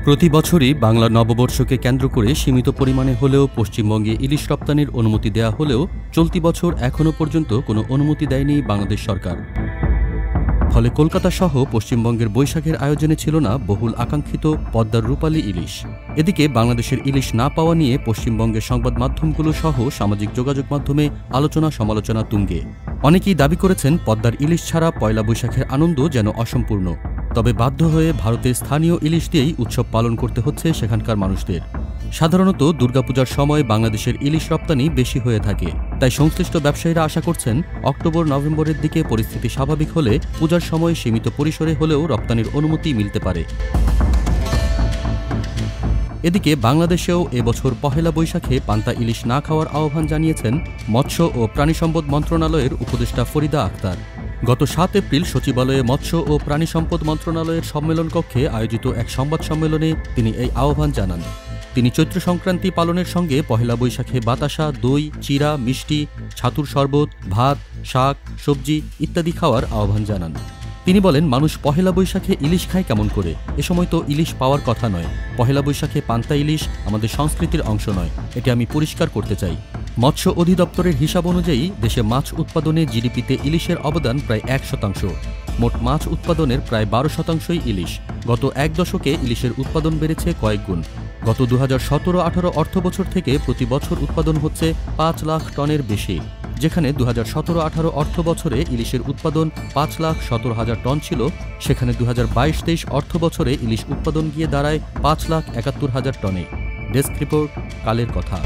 প্রতি বছরই বাংলা নববর্ষকে কেন্দ্র করে সীমিত পরিমাণে হলেও পশ্চিমবঙ্গে ইলিশ রপ্তানির অনুমতি দেয়া হলেও চলতি বছর এখনও পর্যন্ত কোনো অনুমতি দেয়নি বাংলাদেশ সরকার। ফলে কলকাতা সহ পশ্চিমবঙ্গের বৈশাখের আয়োজনে ছিল না বহুল আকাঙ্ক্ষিত পদ্মার রূপালী ইলিশ। এদিকে বাংলাদেশের ইলিশ না পাওয়া নিয়ে পশ্চিমবঙ্গের সংবাদ মাধ্যমগুলো সহ সামাজিক যোগাযোগ মাধ্যমে আলোচনা সমালোচনা তুঙ্গে। অনেকেই দাবি করেছেন পদ্মার ইলিশ ছাড়া পয়লা বৈশাখের আনন্দ যেন অসম্পূর্ণ। তবে বাধ্য হয়ে ভারতের স্থানীয় ইলিশ দিয়েই উৎসব পালন করতে হচ্ছে সেখানকার মানুষদের। সাধারণত দুর্গাপূজার সময় বাংলাদেশের ইলিশ রপ্তানি বেশি হয়ে থাকে, তাই সংশ্লিষ্ট ব্যবসায়ীরা আশা করছেন অক্টোবর নভেম্বরের দিকে পরিস্থিতি স্বাভাবিক হলে পূজার সময় সীমিত পরিসরে হলেও রপ্তানির অনুমতি মিলতে পারে। এদিকে বাংলাদেশেও এবছর পহেলা বৈশাখে পান্তা ইলিশ না খাওয়ার আহ্বান জানিয়েছেন মৎস্য ও প্রাণিসম্পদ মন্ত্রণালয়ের উপদেষ্টা ফরিদা আক্তার। গত ৭ এপ্রিল সচিবালয়ে মৎস্য ও প্রাণিসম্পদ মন্ত্রণালয়ের সম্মেলন কক্ষে আয়োজিত এক সংবাদ সম্মেলনে তিনি এই আহ্বান জানান। তিনি চৈত্র সংক্রান্তি পালনের সঙ্গে পহেলা বৈশাখে বাতাসা, দই, চিরা, মিষ্টি, ছাতুর শরবত, ভাত, শাক, সবজি ইত্যাদি খাওয়ার আহ্বান জানান। তিনি বলেন, মানুষ পহেলা বৈশাখে ইলিশ খায় কেমন করে? এ সময় তো ইলিশ পাওয়ার কথা নয়। পহেলা বৈশাখে পান্তা ইলিশ আমাদের সংস্কৃতির অংশ নয়, এটি আমি পরিষ্কার করতে চাই। মৎস্য অধিদপ্তরের হিসাব অনুযায়ী দেশে মাছ উৎপাদনে জিডিপিতে ইলিশের অবদান প্রায় 1%। মোট মাছ উৎপাদনের প্রায় 12%ই ইলিশ। গত এক দশকে ইলিশের উৎপাদন বেড়েছে কয়েক গুণ। গত 2017-18 অর্থবছর থেকে প্রতি বছর উৎপাদন হচ্ছে 5 লাখ টনের বেশি, যেখানে 2017-18 অর্থ বছরে ইলিশের উৎপাদন 5,17,000 টন ছিল, সেখানে 2022-23 অর্থ বছরে ইলিশ উৎপাদন গিয়ে দাঁড়ায় 5,71,000 টনে। ডেস্ক রিপোর্ট, কালের কথা।